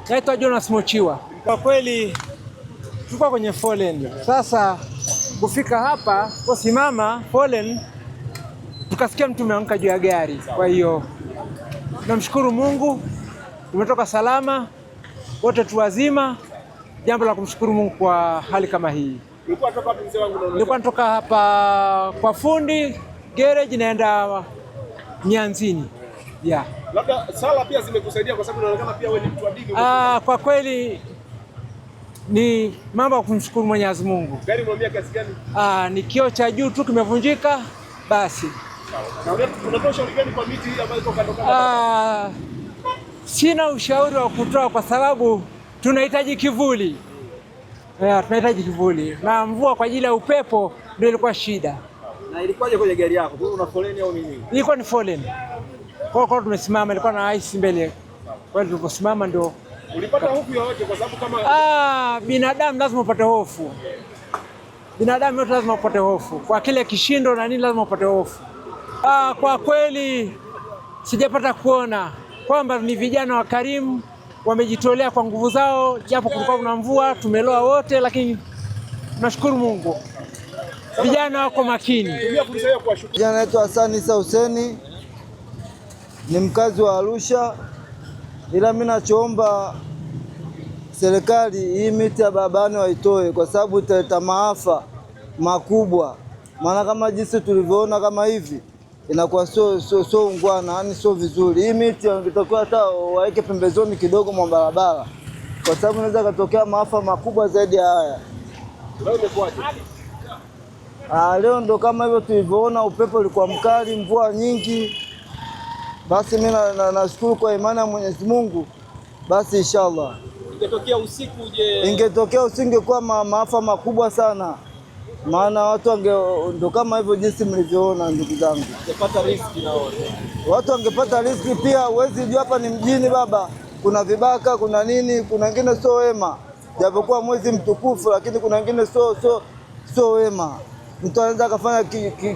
Naitwa Jonas Mochiwa. Kwa kweli tulikuwa kwenye foleni. Sasa kufika hapa kusimama foleni, tukasikia mtu ameanguka juu ya gari. Kwa hiyo tunamshukuru Mungu, tumetoka salama, wote tu wazima. Jambo la kumshukuru Mungu kwa hali kama hii. Ulikuwa unatoka wapi mzee wangu? Nilikuwa natoka hapa kwa fundi garage naenda Mianzini. Yeah. Labda sala pia zimekusaidia kwa sababu inaonekana pia wewe ni mtu wa dini. Kwa kweli ni mambo ya kumshukuru Mwenyezi Mungu. Gari umeumia kiasi gani? Ni kioo cha juu tu kimevunjika basi. Na unatoa ushauri gani kwa miti hii ambayo iko kando kando? Sina ushauri wa kutoa kwa sababu tunahitaji kivuli. Tunahitaji kivuli. Na mvua kwa ajili ya upepo ndio ilikuwa shida. Na ilikuwaje kwenye gari yako? Kwa una foleni au nini? Ilikuwa ni foleni. Kwa tumesimama, ilikuwa na ice mbele. Kwa hiyo tuliposimama ndio. Ulipata hofu yoyote kwa sababu kama binadamu lazima upate hofu. Binadamu yote lazima upate hofu. Kwa kile kishindo na nini lazima upate hofu. Kwa kweli sijapata kuona kwamba ni vijana wa karimu wamejitolea kwa nguvu zao, japo kulikuwa kuna mvua, tumeloa wote, lakini tunashukuru Mungu. Vijana wako makini. Jina naitwa Hassan Isa Huseni, ni mkazi wa Arusha, ila mimi nachoomba serikali hii miti ya barabarani waitoe kwa sababu italeta maafa makubwa. Maana kama jinsi tulivyoona kama hivi inakuwa sio ungwana, yani sio vizuri. Hii miti ingetakiwa hata waweke pembezoni kidogo mwa barabara kwa sababu inaweza katokea maafa makubwa zaidi ya haya. Leo imekuwaje? Leo ndo kama hivyo tulivyoona, upepo ulikuwa mkali, mvua nyingi. Basi mimi nashukuru kwa imani ya Mwenyezi Mungu. Basi inshallah. Ingetokea usiku je? Ingetokea usingekuwa maafa makubwa sana. Maana watu ndo kama hivyo jinsi mlivyoona ndugu zangu. Wangepata riski na wote. Watu wangepata riski pia, huwezi jua hapa ni mjini baba. Kuna vibaka, kuna nini, kuna wengine sio wema. Japokuwa mwezi mtukufu lakini kuna wengine sio wema. Mtu anaweza akafanya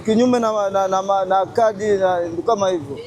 kinyume na kadi na kama hivyo.